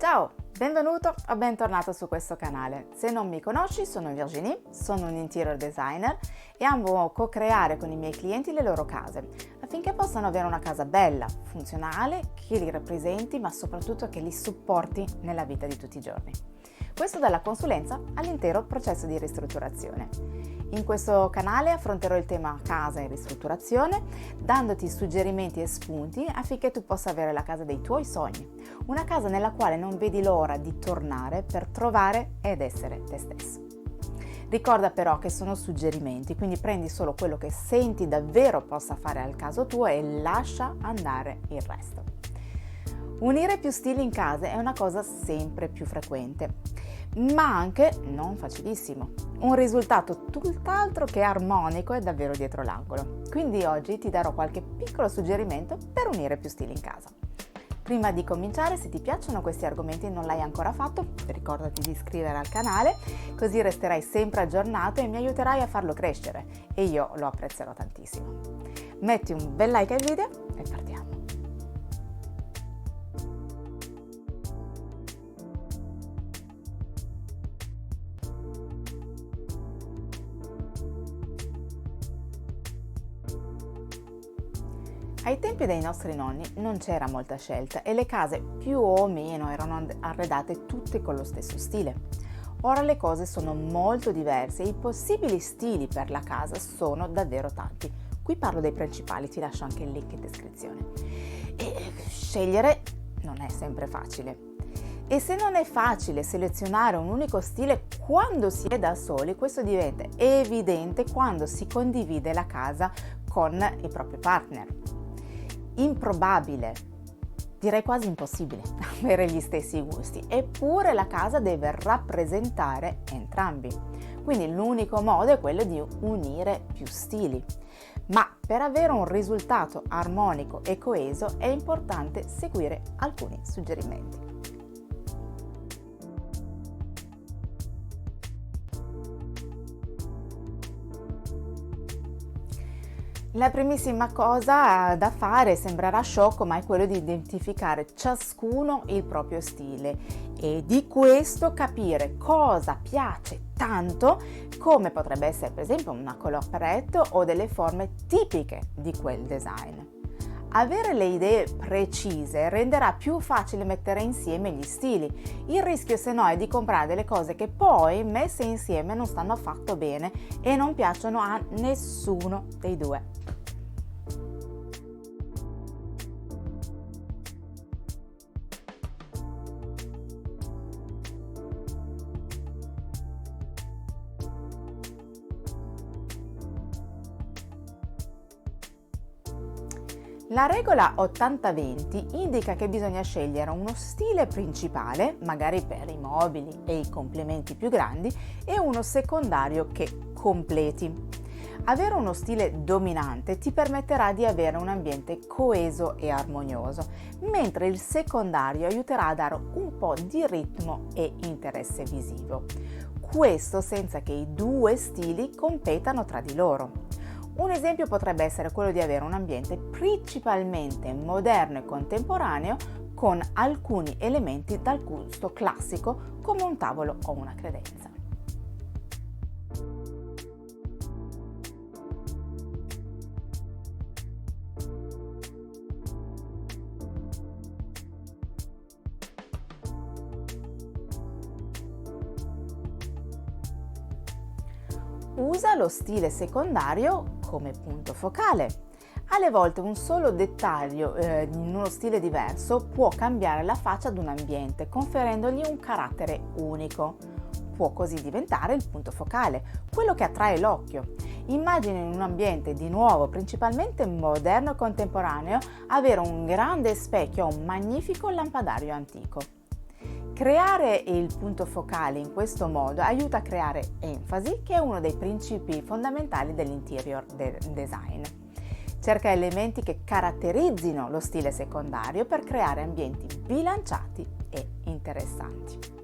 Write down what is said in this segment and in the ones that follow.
Ciao, benvenuto o bentornato su questo canale. Se non mi conosci, sono Virginie, sono un interior designer e amo co-creare con i miei clienti le loro case affinché possano avere una casa bella, funzionale, che li rappresenti ma soprattutto che li supporti nella vita di tutti i giorni. Questo dalla consulenza all'intero processo di ristrutturazione. In questo canale affronterò il tema casa in ristrutturazione, dandoti suggerimenti e spunti affinché tu possa avere la casa dei tuoi sogni, una casa nella quale non vedi l'ora di tornare per trovare ed essere te stesso. Ricorda però che sono suggerimenti, quindi prendi solo quello che senti davvero possa fare al caso tuo e lascia andare il resto. Unire più stili in casa è una cosa sempre più frequente, ma anche non facilissimo. Un risultato tutt'altro che armonico è davvero dietro l'angolo. Quindi oggi ti darò qualche piccolo suggerimento per unire più stili in casa. Prima di cominciare, se ti piacciono questi argomenti e non l'hai ancora fatto, ricordati di iscrivere al canale, così resterai sempre aggiornato e mi aiuterai a farlo crescere e io lo apprezzerò tantissimo. Metti un bel like al video e partiamo. Ai tempi dei nostri nonni non c'era molta scelta e le case più o meno erano arredate tutte con lo stesso stile. Ora le cose sono molto diverse e i possibili stili per la casa sono davvero tanti. Qui parlo dei principali, ti lascio anche il link in descrizione. E scegliere non è sempre facile. E se non è facile selezionare un unico stile quando si è da soli, questo diventa evidente quando si condivide la casa con i propri partner. Improbabile, direi quasi impossibile, avere gli stessi gusti, eppure la casa deve rappresentare entrambi. Quindi l'unico modo è quello di unire più stili. Ma per avere un risultato armonico e coeso è importante seguire alcuni suggerimenti. La primissima cosa da fare sembrerà sciocco, ma è quello di identificare ciascuno il proprio stile e di questo capire cosa piace tanto, come potrebbe essere per esempio una color palette o delle forme tipiche di quel design. Avere le idee precise renderà più facile mettere insieme gli stili. Il rischio se no è di comprare delle cose che poi messe insieme non stanno affatto bene e non piacciono a nessuno dei due. La regola 80-20 indica che bisogna scegliere uno stile principale, magari per i mobili e i complementi più grandi, e uno secondario che completi. Avere uno stile dominante ti permetterà di avere un ambiente coeso e armonioso, mentre il secondario aiuterà a dare un po' di ritmo e interesse visivo. Questo senza che i due stili competano tra di loro. Un esempio potrebbe essere quello di avere un ambiente principalmente moderno e contemporaneo con alcuni elementi dal gusto classico come un tavolo o una credenza. Usa lo stile secondario come punto focale. Alle volte un solo dettaglio in uno stile diverso può cambiare la faccia ad un ambiente, conferendogli un carattere unico. Può così diventare il punto focale, quello che attrae l'occhio. Immagini in un ambiente di nuovo, principalmente moderno e contemporaneo, avere un grande specchio o un magnifico lampadario antico. Creare il punto focale in questo modo aiuta a creare enfasi, che è uno dei principi fondamentali dell'interior design. Cerca elementi che caratterizzino lo stile secondario per creare ambienti bilanciati e interessanti.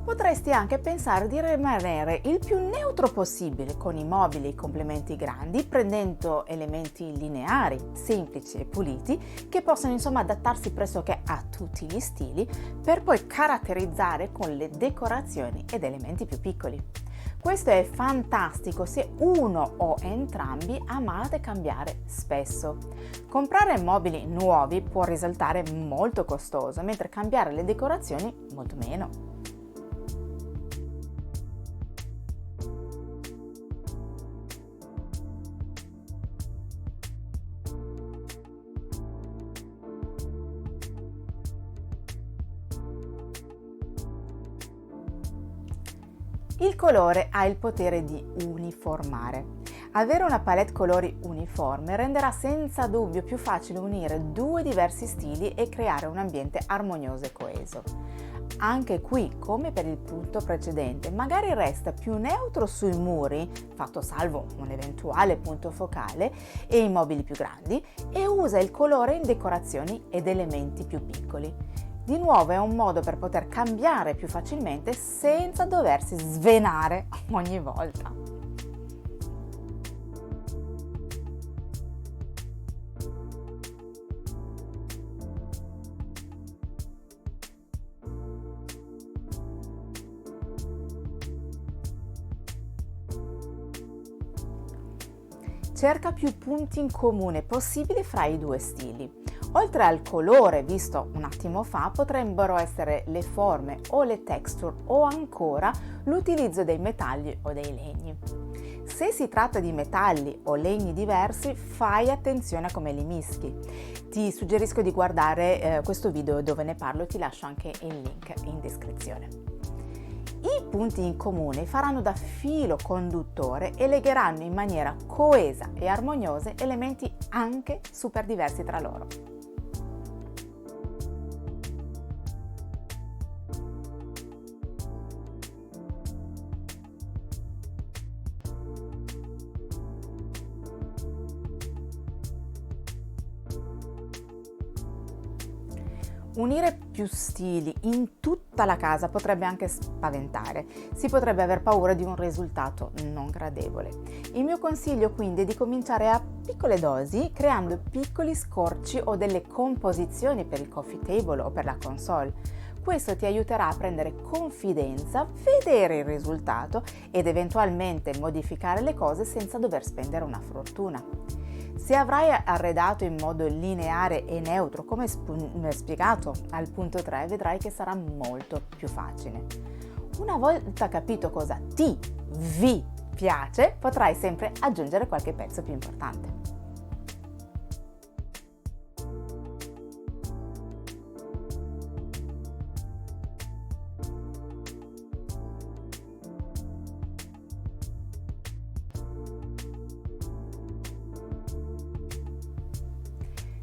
Potresti anche pensare di rimanere il più neutro possibile con i mobili e i complementi grandi, prendendo elementi lineari, semplici e puliti, che possono insomma adattarsi pressoché a tutti gli stili, per poi caratterizzare con le decorazioni ed elementi più piccoli. Questo è fantastico se uno o entrambi amate cambiare spesso. Comprare mobili nuovi può risultare molto costoso, mentre cambiare le decorazioni molto meno. Il colore ha il potere di uniformare. Avere una palette colori uniforme renderà senza dubbio più facile unire due diversi stili e creare un ambiente armonioso e coeso. Anche qui, come per il punto precedente, magari resta più neutro sui muri, fatto salvo un eventuale punto focale, e i mobili più grandi, e usa il colore in decorazioni ed elementi più piccoli. Di nuovo è un modo per poter cambiare più facilmente senza doversi svenare ogni volta. Cerca più punti in comune possibili fra i due stili. Oltre al colore visto un attimo fa, potrebbero essere le forme o le texture o ancora l'utilizzo dei metalli o dei legni. Se si tratta di metalli o legni diversi, fai attenzione a come li mischi. Ti suggerisco di guardare questo video dove ne parlo, ti lascio anche il link in descrizione. I punti in comune faranno da filo conduttore e legheranno in maniera coesa e armoniosa elementi anche super diversi tra loro. Unire più stili in tutta la casa potrebbe anche spaventare, si potrebbe aver paura di un risultato non gradevole. Il mio consiglio quindi è di cominciare a piccole dosi, creando piccoli scorci o delle composizioni per il coffee table o per la console. Questo ti aiuterà a prendere confidenza, vedere il risultato ed eventualmente modificare le cose senza dover spendere una fortuna. Se avrai arredato in modo lineare e neutro, come spiegato al punto 3, vedrai che sarà molto più facile. Una volta capito cosa vi piace, potrai sempre aggiungere qualche pezzo più importante.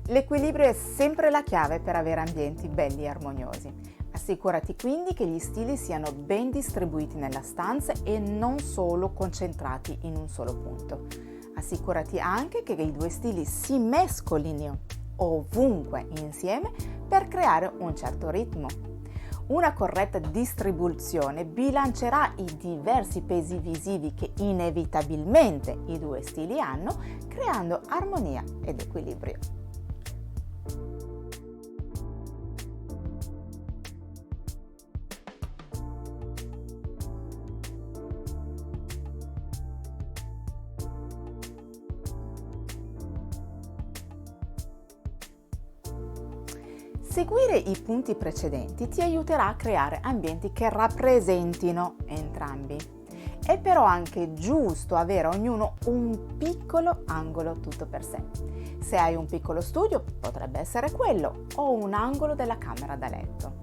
L'equilibrio è sempre la chiave per avere ambienti belli e armoniosi. Assicurati quindi che gli stili siano ben distribuiti nella stanza e non solo concentrati in un solo punto. Assicurati anche che i due stili si mescolino ovunque insieme per creare un certo ritmo. Una corretta distribuzione bilancerà i diversi pesi visivi che inevitabilmente i due stili hanno, creando armonia ed equilibrio. Seguire i punti precedenti ti aiuterà a creare ambienti che rappresentino entrambi. È però anche giusto avere ognuno un piccolo angolo tutto per sé. Se hai un piccolo studio, potrebbe essere quello, o un angolo della camera da letto.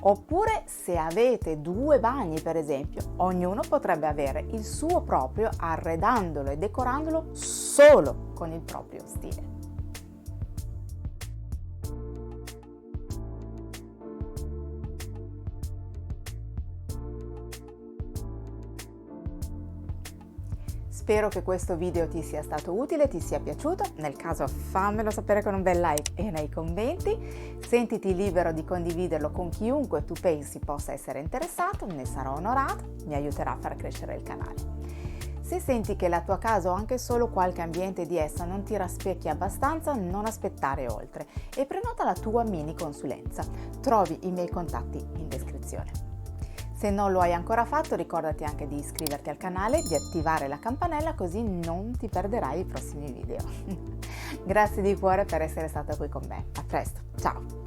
Oppure se avete due bagni, per esempio, ognuno potrebbe avere il suo proprio, arredandolo e decorandolo solo con il proprio stile. Spero che questo video ti sia stato utile, ti sia piaciuto. Nel caso fammelo sapere con un bel like e nei commenti. Sentiti libero di condividerlo con chiunque tu pensi possa essere interessato, ne sarò onorato, mi aiuterà a far crescere il canale. Se senti che la tua casa o anche solo qualche ambiente di essa non ti rispecchia abbastanza, non aspettare oltre e prenota la tua mini consulenza. Trovi i miei contatti in descrizione. Se non lo hai ancora fatto, ricordati anche di iscriverti al canale, di attivare la campanella così non ti perderai i prossimi video. Grazie di cuore per essere stato qui con me. A presto, ciao!